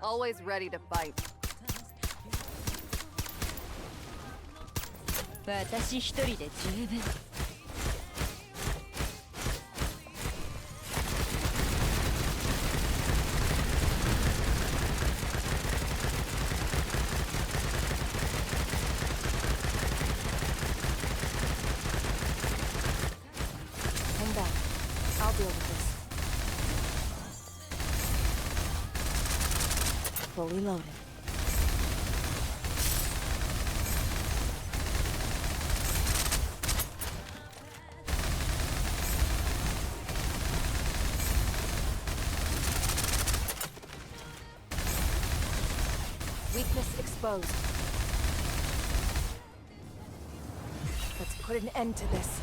Always ready to fight. 私一人で十分。Hang back. I'll deal with this. Fully loaded. Weakness exposed. Let's put an end to this.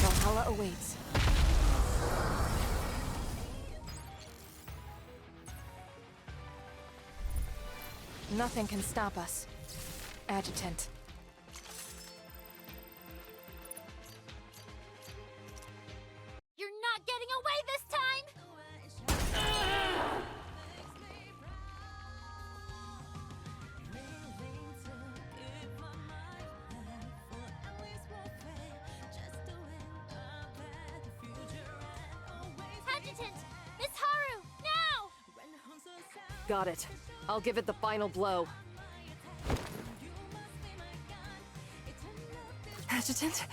Valhalla awaits. Nothing can stop us. Adjutant. You're not getting away this time! Adjutant! Miss Haru! Now! Got it. I'll give it the final blow. Adjutant?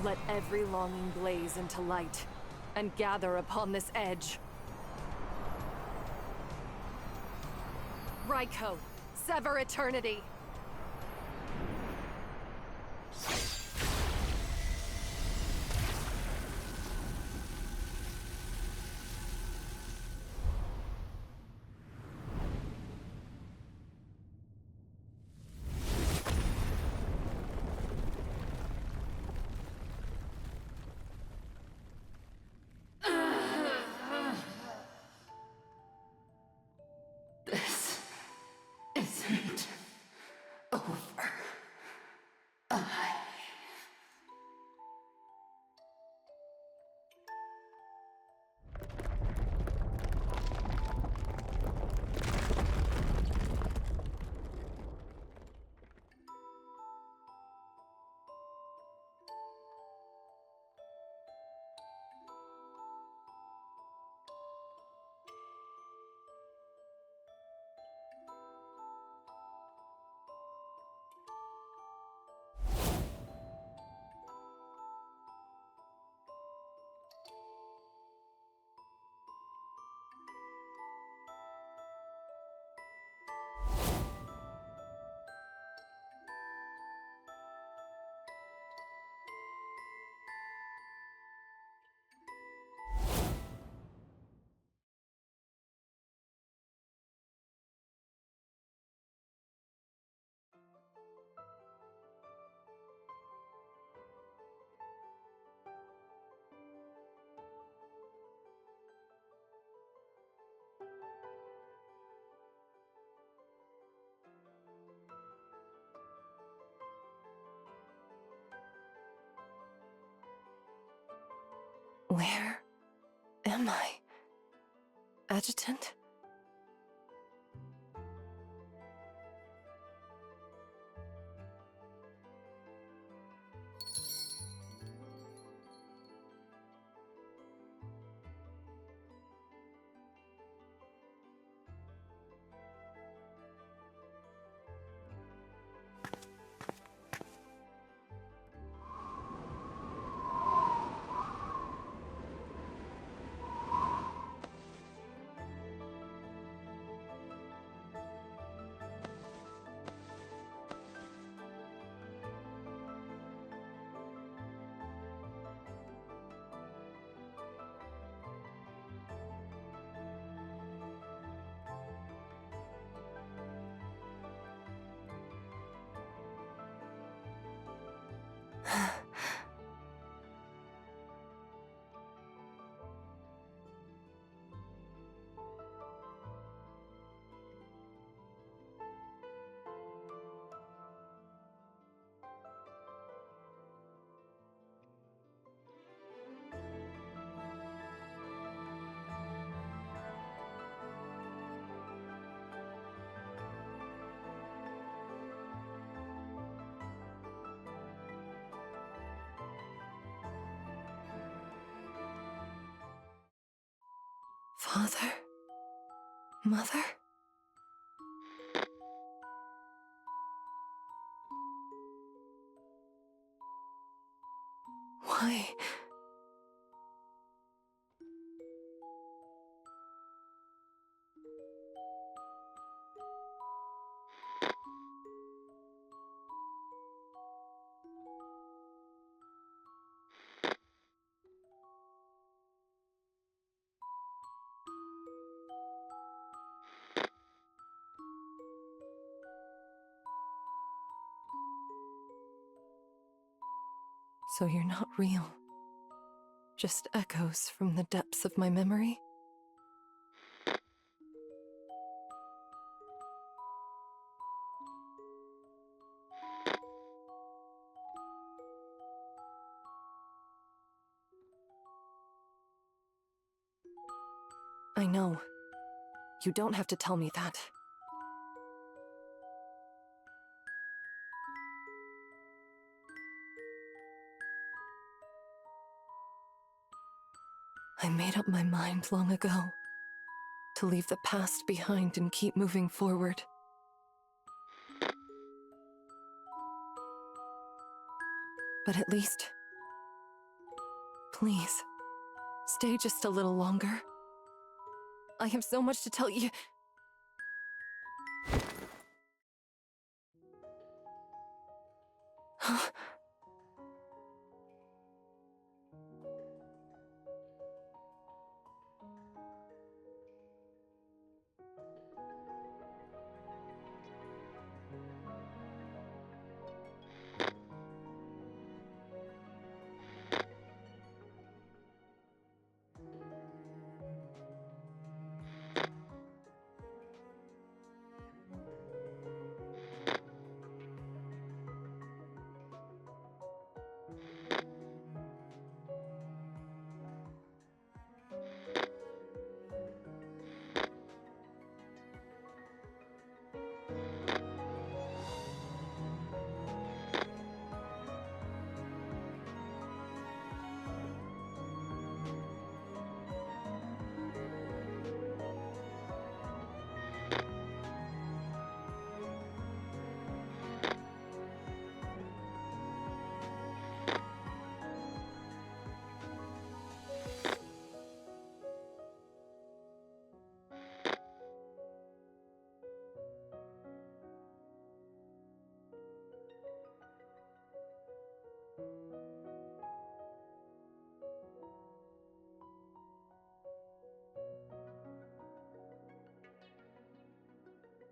Let every longing blaze into light, and gather upon this edge. Raiko, sever eternity! This isn't over. Where am I? Adjutant? Father? Mother? Why? So you're not real. Just echoes from the depths of my memory? I know. You don't have to tell me that. I made up my mind long ago to leave the past behind and keep moving forward. But at least, please, stay just a little longer. I have so much to tell you.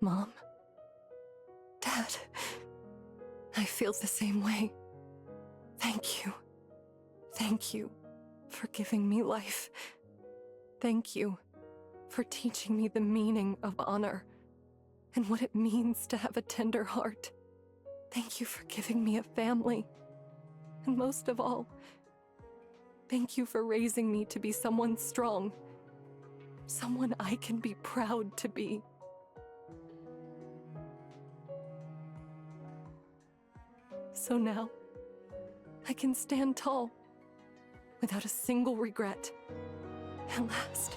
Mom? Dad? I feel the same way. Thank you. Thank you for giving me life. Thank you for teaching me the meaning of honor and what it means to have a tender heart. Thank you for giving me a family. And most of all, thank you for raising me to be someone strong. Someone I can be proud to be. So now, I can stand tall, without a single regret. At last,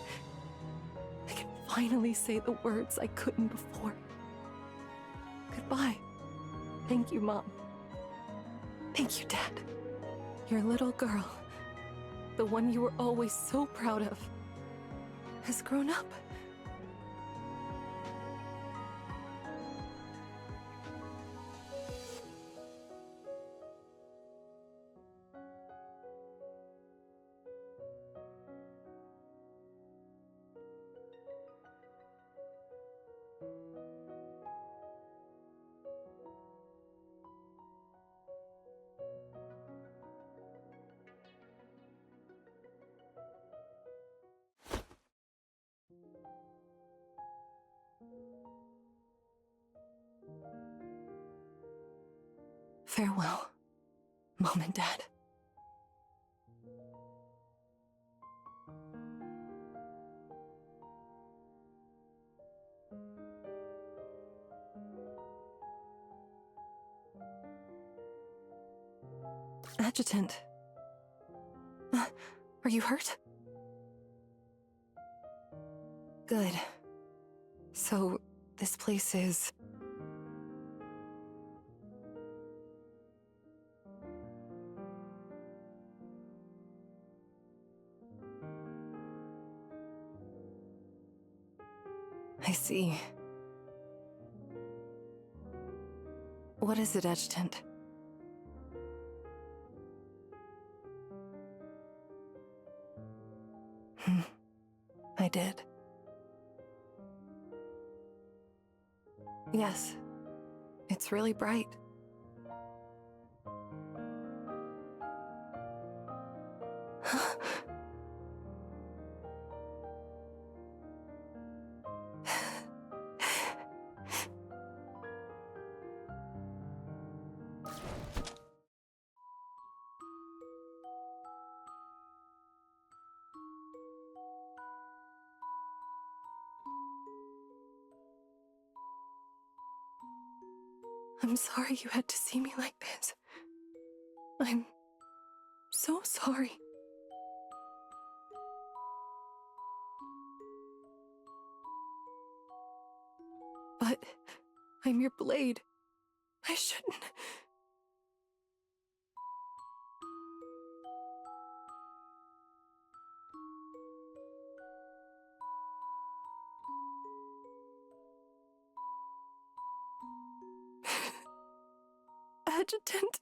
I can finally say the words I couldn't before. Goodbye. Thank you, Mom. Thank you, Dad. Your little girl, the one you were always so proud of, has grown up. Farewell, Mom and Dad. Adjutant. Are you hurt? Good. So, this place is... I see. What is it, Adjutant? I did. Yes. It's really bright. I'm sorry you had to see me like this. I'm so sorry. But I'm your blade. I shouldn't. Adjutant.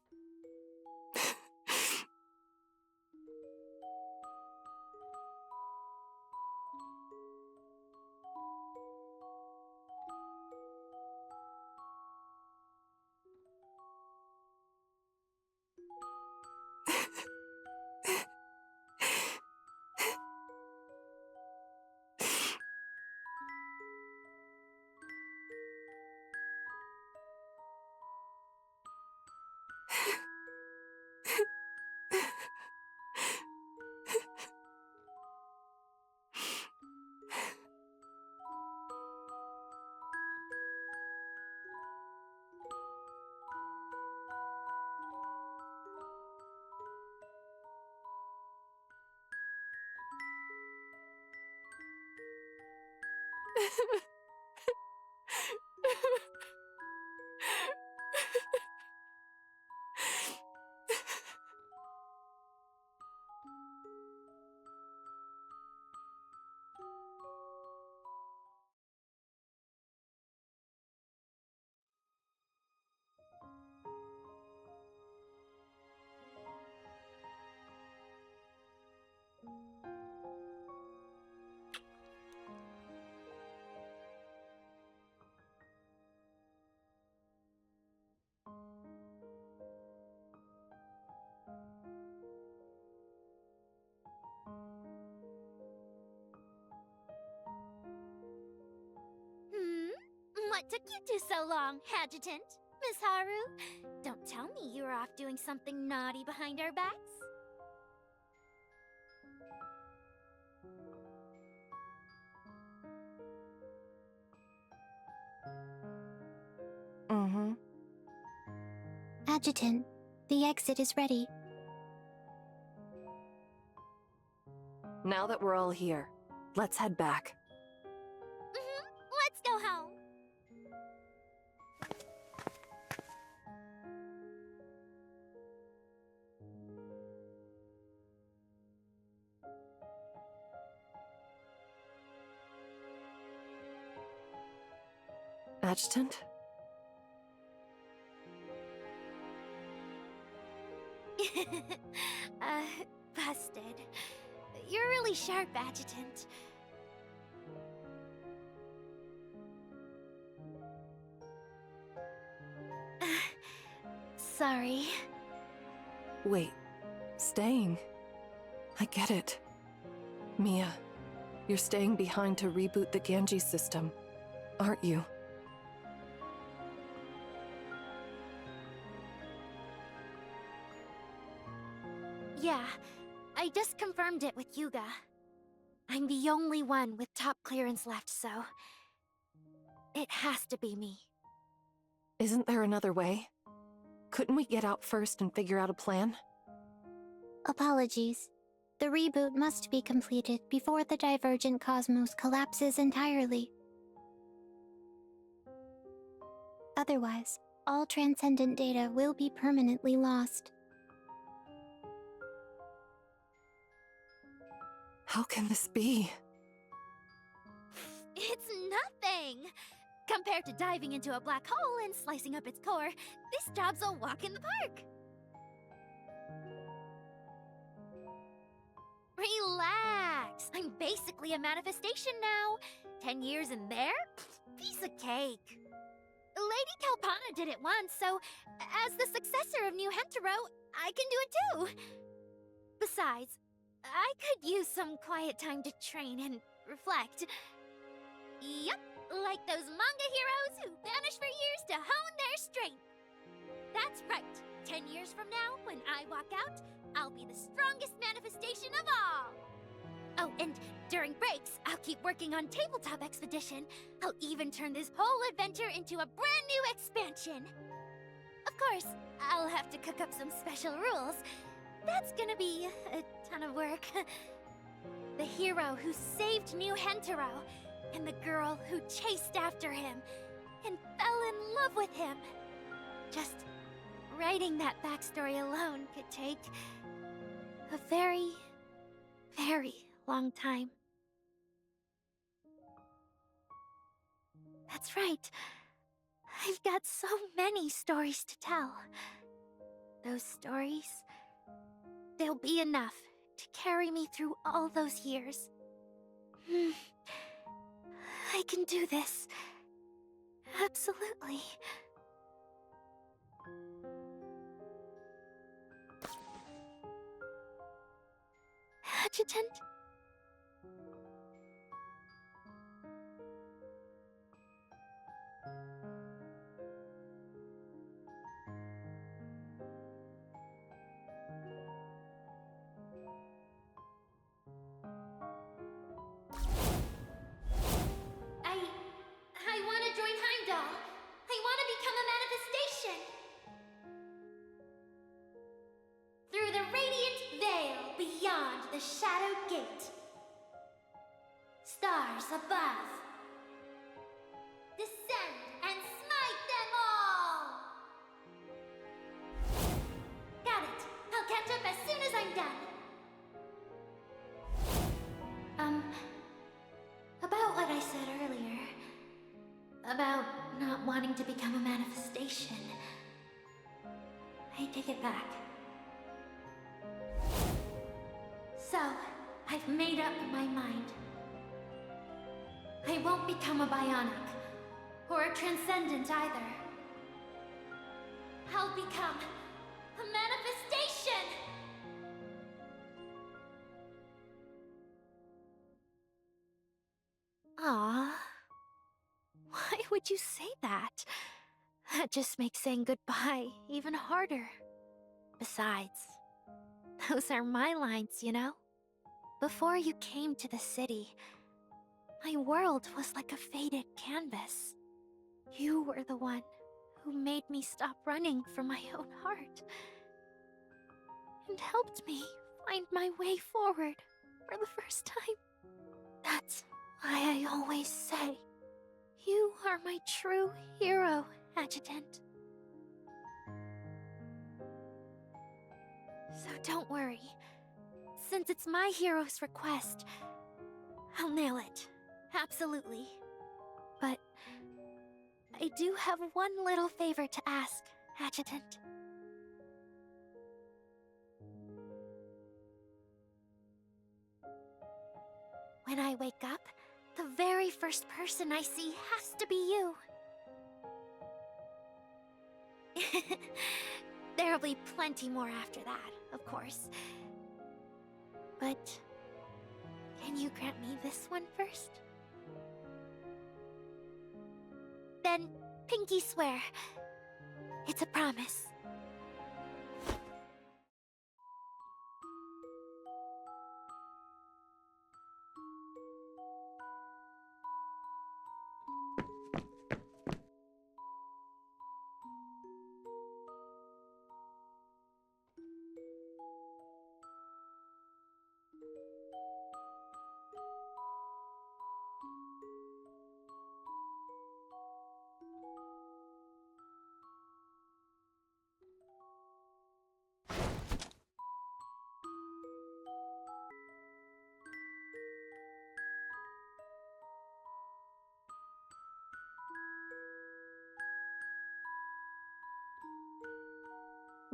What took you two so long, Adjutant? Miss Haru? Don't tell me you were off doing something naughty behind our backs? Adjutant, the exit is ready. Now that we're all here, let's head back. Let's go home. Adjutant? Busted. You're really sharp, Adjutant. Sorry. Wait, staying? I get it. Mia, you're staying behind to reboot the Ganji system, aren't you? Yeah, I just confirmed it with Yuga. I'm the only one with top clearance left, so... it has to be me. Isn't there another way? Couldn't we get out first and figure out a plan? Apologies. The reboot must be completed before the divergent cosmos collapses entirely. Otherwise, all transcendent data will be permanently lost. How can this be? It's nothing! Compared to diving into a black hole and slicing up its core, this job's a walk in the park! Relax! I'm basically a manifestation now. 10 years in there? Piece of cake. Lady Kalpana did it once, so as the successor of New Hentaro, I can do it too. Besides, I could use some quiet time to train and reflect. Yup, like those manga heroes who vanish for years to hone their strength. That's right. 10 years from now, when I walk out, I'll be the strongest manifestation of all! Oh, and during breaks, I'll keep working on Tabletop Expedition. I'll even turn this whole adventure into a brand new expansion. Of course, I'll have to cook up some special rules. That's gonna be a ton of work. The hero who saved New Hentaro, and the girl who chased after him, and fell in love with him. Just writing that backstory alone could take a very, very long time. That's right. I've got so many stories to tell. Those stories, they'll be enough to carry me through all those years. I can do this. Absolutely. Adjutant? I want to join Heimdall. I want to become a manifestation. Through the radiant veil beyond the Shadow Gate. Stars above. Descend and smite them all! Got it. I'll catch up as soon as I'm done. About what I said earlier. About not wanting to become a manifestation. I take it back. So, I've made up my mind. I won't become a bionic, or a transcendent either. I'll become a manifestation! Aww. Why would you say that? That just makes saying goodbye even harder. Besides, those are my lines, you know? Before you came to the city, my world was like a faded canvas. You were the one who made me stop running from my own heart. And helped me find my way forward for the first time. That's why I always say, you are my true hero, Adjutant. So don't worry. Since it's my hero's request, I'll nail it. Absolutely. But I do have one little favor to ask, Adjutant. When I wake up, the very first person I see has to be you. There'll be plenty more after that, of course. But can you grant me this one first? Then, pinky swear. It's a promise.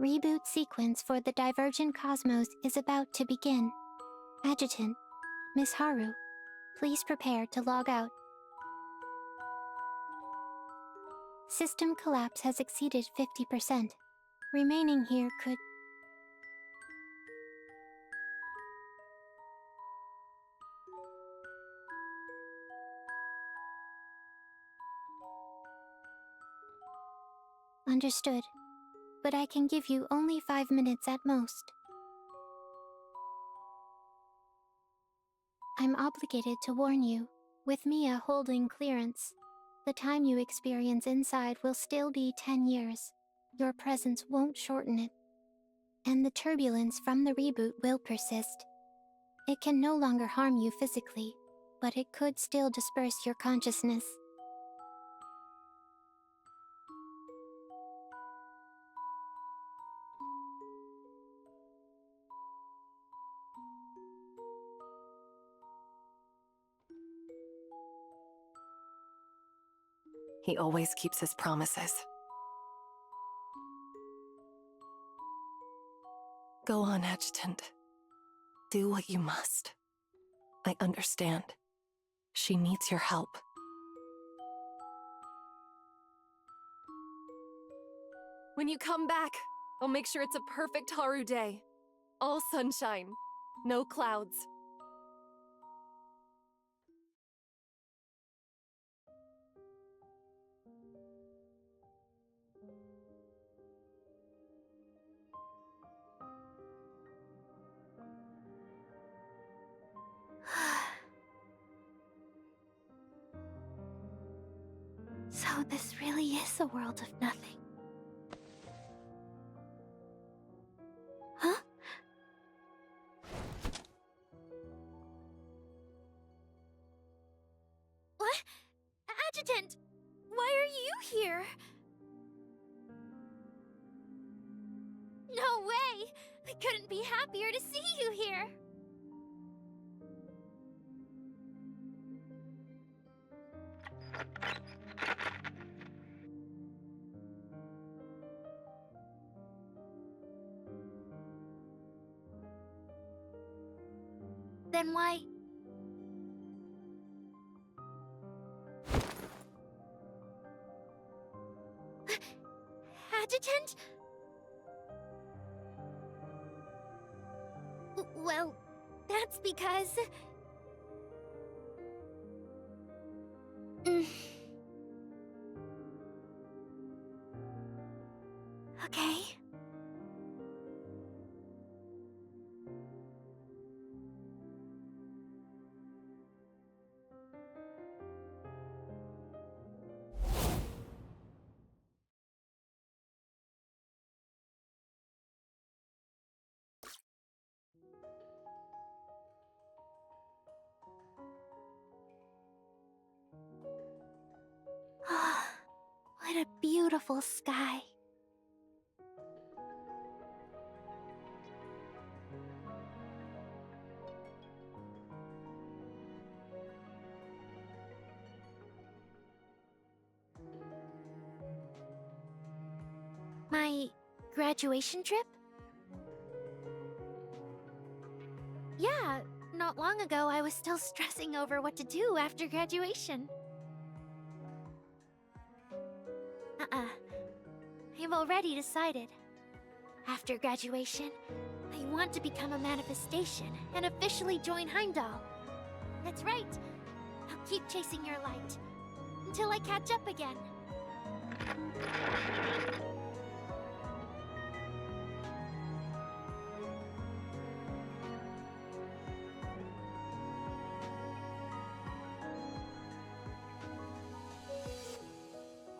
Reboot sequence for the Divergent Cosmos is about to begin. Adjutant, Miss Haru, please prepare to log out. System collapse has exceeded 50%. Remaining here could... Understood. But I can give you only 5 minutes at most. I'm obligated to warn you, with Mia holding clearance, the time you experience inside will still be 10 years. Your presence won't shorten it. And the turbulence from the reboot will persist. It can no longer harm you physically, but it could still disperse your consciousness. He always keeps his promises. Go on, Adjutant. Do what you must. I understand. She needs your help. When you come back, I'll make sure it's a perfect Haru day. All sunshine, no clouds. So this really is a world of nothing. Huh? What? Adjutant! Why are you here? No way! I couldn't be happier to see you here! Then why... Adjutant? Well, that's because... Okay. What a beautiful sky. My graduation trip? Yeah, not long ago I was still stressing over what to do after graduation. I've already decided. After graduation, I want to become a manifestation and officially join Heimdall. That's right. I'll keep chasing your light until I catch up again.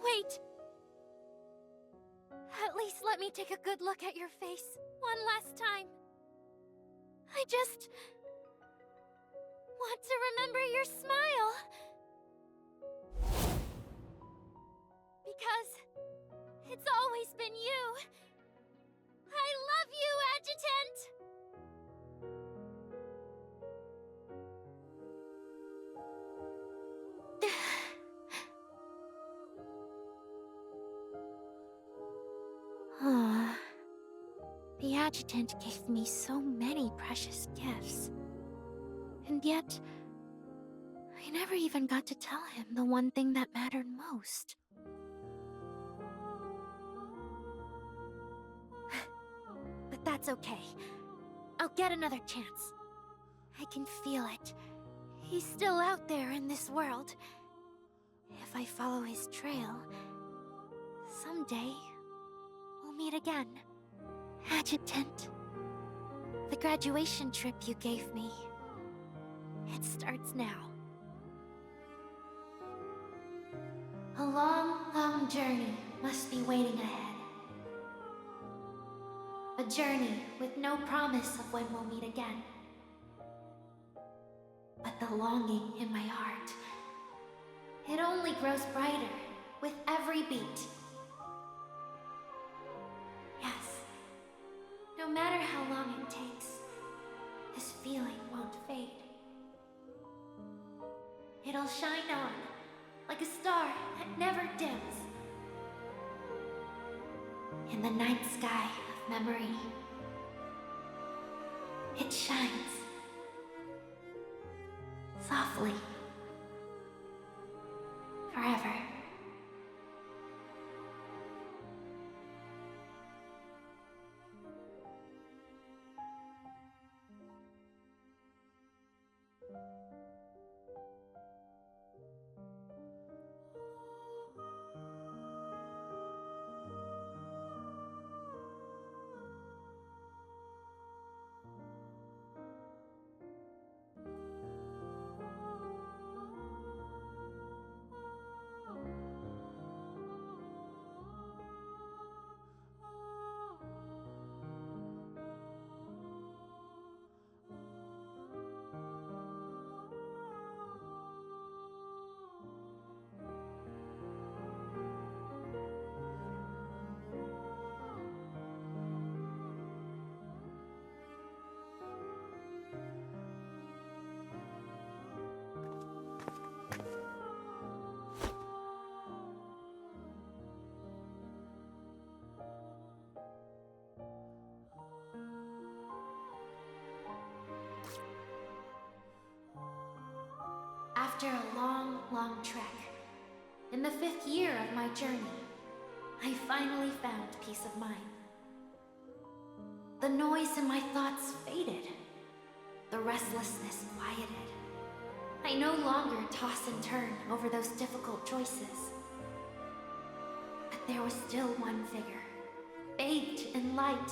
Wait! At least let me take a good look at your face one last time. I just... want to remember your smile. Because it's always been you. I love you, Adjutant! adjutant gave me so many precious gifts. And yet, I never even got to tell him the one thing that mattered most. But that's okay. I'll get another chance. I can feel it. He's still out there in this world. If I follow his trail, someday we'll meet again. Adjutant, the graduation trip you gave me, it starts now. A long, long journey must be waiting ahead. A journey with no promise of when we'll meet again. But the longing in my heart, it only grows brighter with every beat. Yes, no matter how long it takes, this feeling won't fade. It'll shine on, like a star that never dims. In the night sky of memory, it shines. Softly. Forever. After a long, long trek, in the 5th year of my journey, I finally found peace of mind. The noise in my thoughts faded. The restlessness quieted. I no longer toss and turn over those difficult choices. But there was still one figure, bathed in light,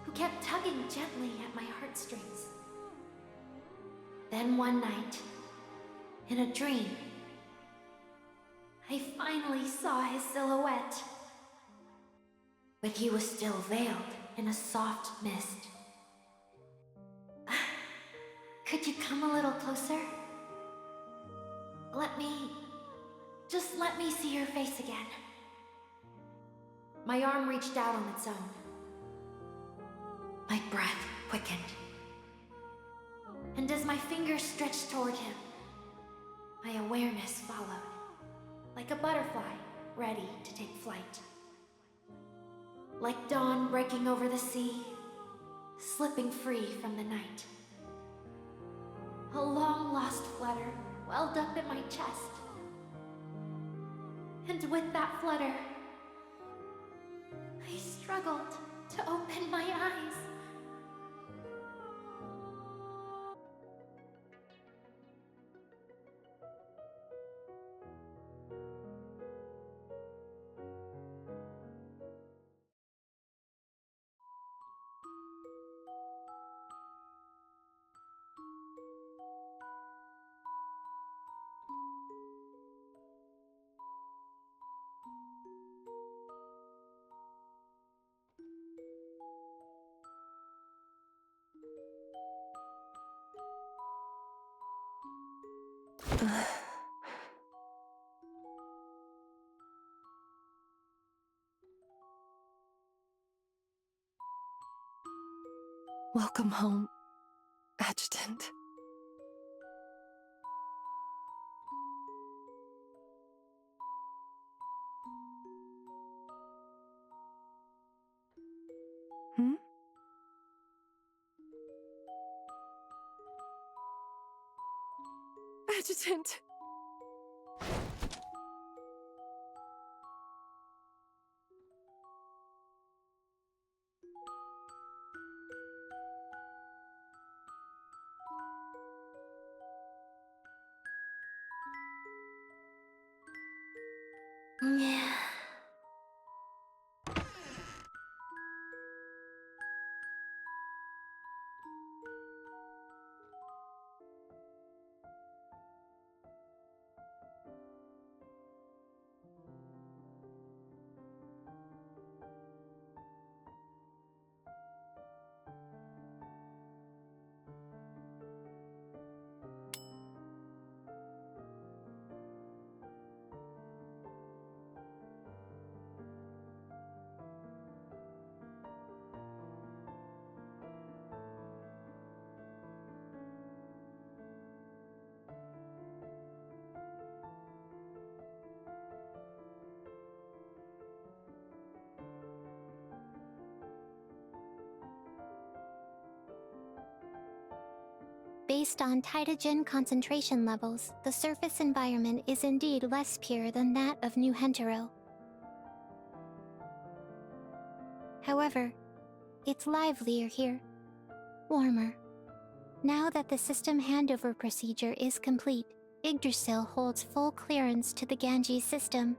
who kept tugging gently at my heartstrings. Then one night, in a dream, I finally saw his silhouette. But he was still veiled in a soft mist. Could you come a little closer? Just let me see your face again. My arm reached out on its own. My breath quickened. And as my fingers stretched toward him, my awareness followed, like a butterfly ready to take flight. Like dawn breaking over the sea, slipping free from the night. A long-lost flutter welled up in my chest. And with that flutter, I struggled to open my eyes. Welcome home, Adjutant. Hmm? Adjutant. Yeah. Based on Titagen concentration levels, the surface environment is indeed less pure than that of New Hentero. However, it's livelier here, warmer. Now that the system handover procedure is complete, Yggdrasil holds full clearance to the Ganges system.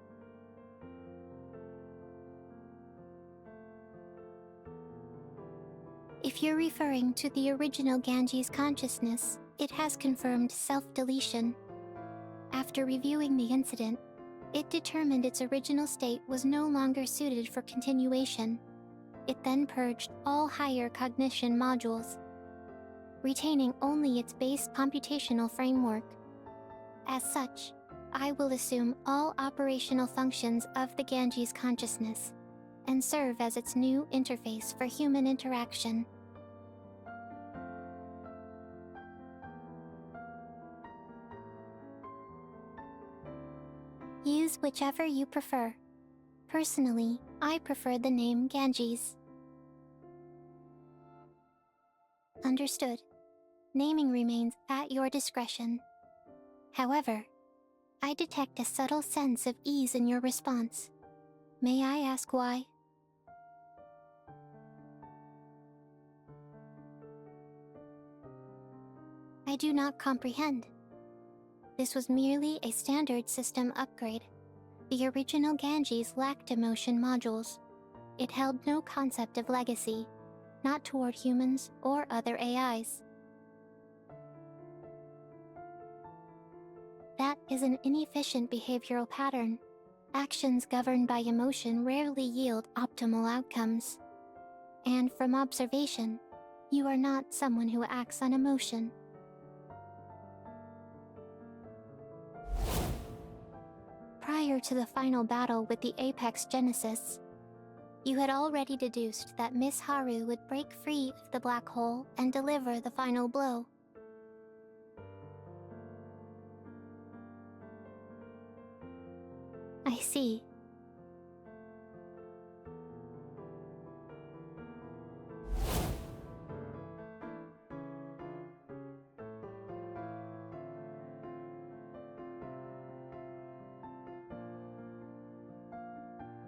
If you're referring to the original Ganges consciousness, it has confirmed self-deletion. After reviewing the incident, it determined its original state was no longer suited for continuation. It then purged all higher cognition modules, retaining only its base computational framework. As such, I will assume all operational functions of the Ganges consciousness and serve as its new interface for human interaction. Use whichever you prefer. Personally, I prefer the name Ganges. Understood. Naming remains at your discretion. However, I detect a subtle sense of ease in your response. May I ask why? I do not comprehend. This was merely a standard system upgrade. The original Ganges lacked emotion modules. It held no concept of legacy, not toward humans or other AIs. That is an inefficient behavioral pattern. Actions governed by emotion rarely yield optimal outcomes. And from observation, you are not someone who acts on emotion. Prior to the final battle with the Apex Genesis, you had already deduced that Miss Haru would break free of the black hole and deliver the final blow. I see.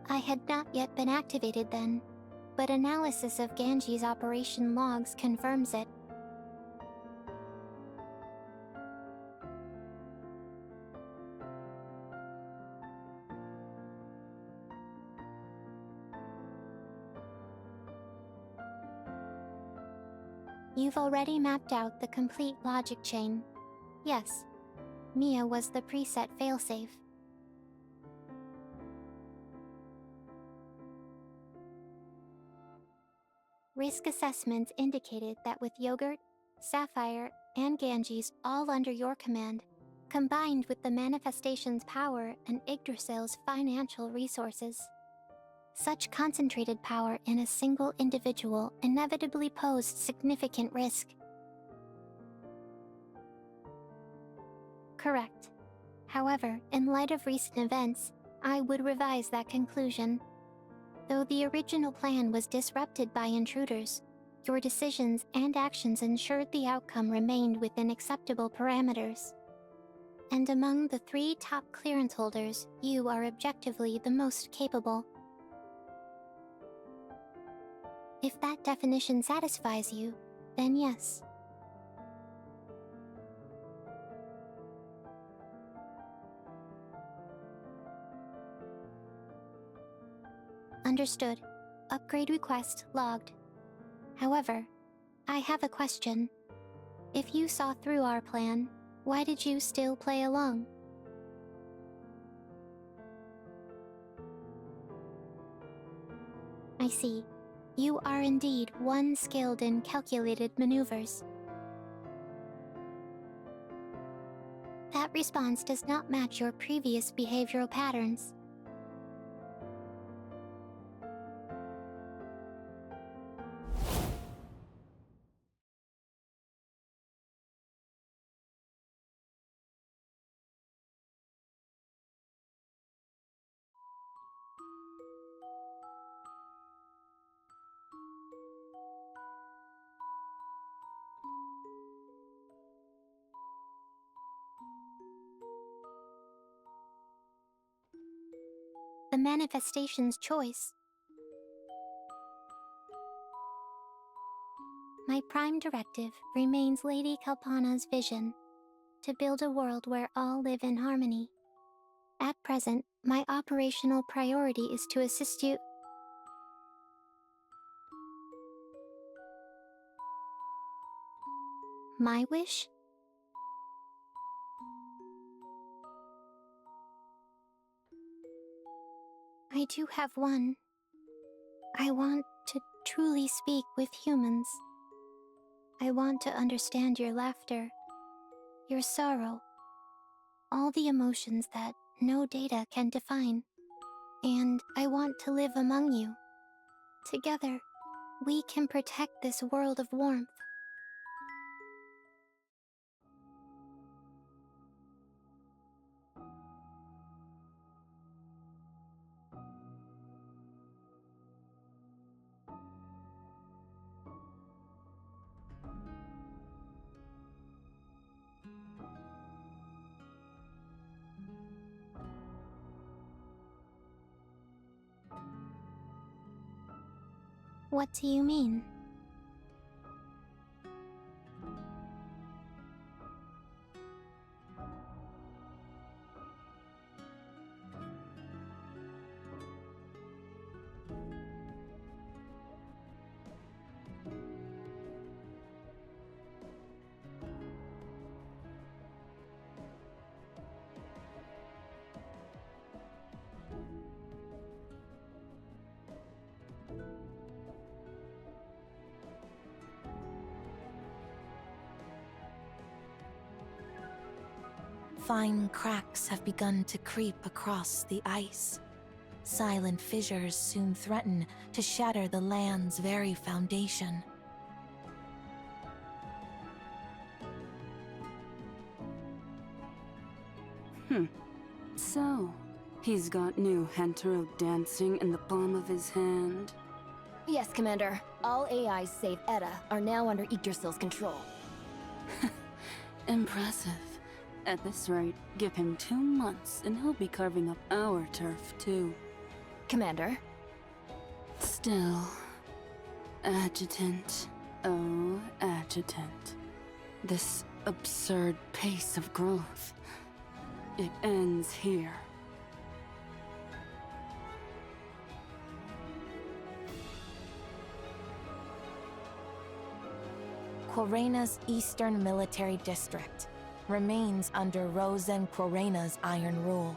I had not yet been activated then, but analysis of Ganges operation logs confirms it. You've already mapped out the complete logic chain. Yes, Mia was the preset failsafe. Risk assessments indicated that with Yogurt, Sapphire, and Ganges all under your command, combined with the manifestation's power and Yggdrasil's financial resources, such concentrated power in a single individual inevitably posed significant risk. Correct. However, in light of recent events, I would revise that conclusion. Though the original plan was disrupted by intruders, your decisions and actions ensured the outcome remained within acceptable parameters. And among the 3 top clearance holders, you are objectively the most capable. If that definition satisfies you, then yes. Understood. Upgrade request logged. However, I have a question. If you saw through our plan, why did you still play along? I see. You are indeed one skilled in calculated maneuvers. That response does not match your previous behavioral patterns. The manifestation's choice. My prime directive remains Lady Kalpana's vision, to build a world where all live in harmony. At present, my operational priority is to assist you. My wish? I do have one. I want to truly speak with humans. I want to understand your laughter, your sorrow, all the emotions that no data can define. And I want to live among you. Together, we can protect this world of warmth. What do you mean? Fine cracks have begun to creep across the ice. Silent fissures soon threaten to shatter the land's very foundation. So, he's got new Hentaro dancing in the palm of his hand. Yes, Commander. All AIs save Etta are now under Yggdrasil's control. Impressive. At this rate, give him 2 months and he'll be carving up our turf, too. Commander? Still... Adjutant. Oh, Adjutant. This absurd pace of growth. It ends here. Quarena's Eastern Military District remains under Rosen Quarena's iron rule.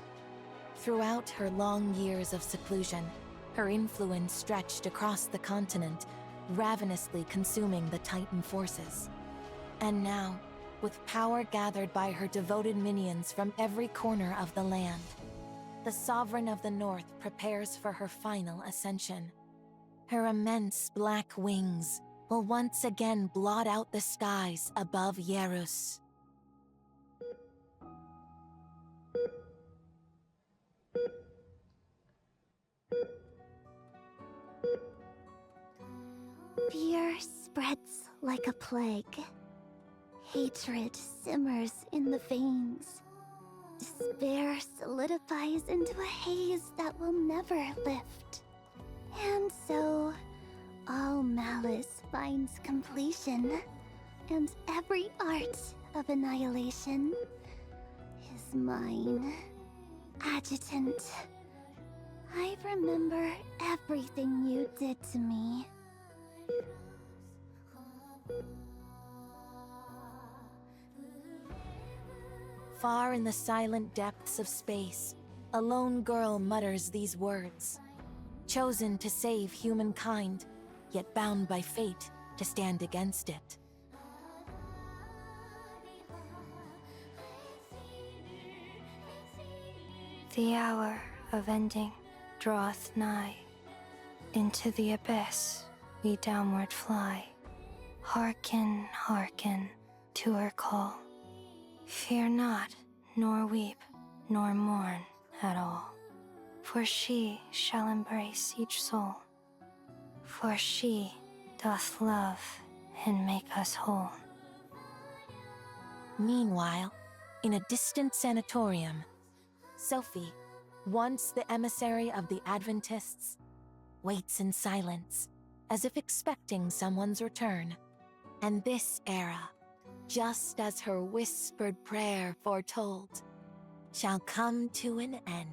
Throughout her long years of seclusion, her influence stretched across the continent, ravenously consuming the Titan forces. And now, with power gathered by her devoted minions from every corner of the land, the Sovereign of the North prepares for her final ascension. Her immense black wings will once again blot out the skies above Yerus. Fear spreads like a plague. Hatred simmers in the veins. Despair solidifies into a haze that will never lift. And so, all malice finds completion, and every art of annihilation is mine. Adjutant, I remember everything you did to me. Far in the silent depths of space, a lone girl mutters these words. Chosen to save humankind, yet bound by fate to stand against it. The hour of ending draweth nigh. Into the abyss we downward fly. Hearken, hearken to her call. Fear not, nor weep, nor mourn at all. For she shall embrace each soul. For she doth love and make us whole. Meanwhile, in a distant sanatorium, Sophie, once the emissary of the Adventists, waits in silence, as if expecting someone's return. And this era, just as her whispered prayer foretold, shall come to an end.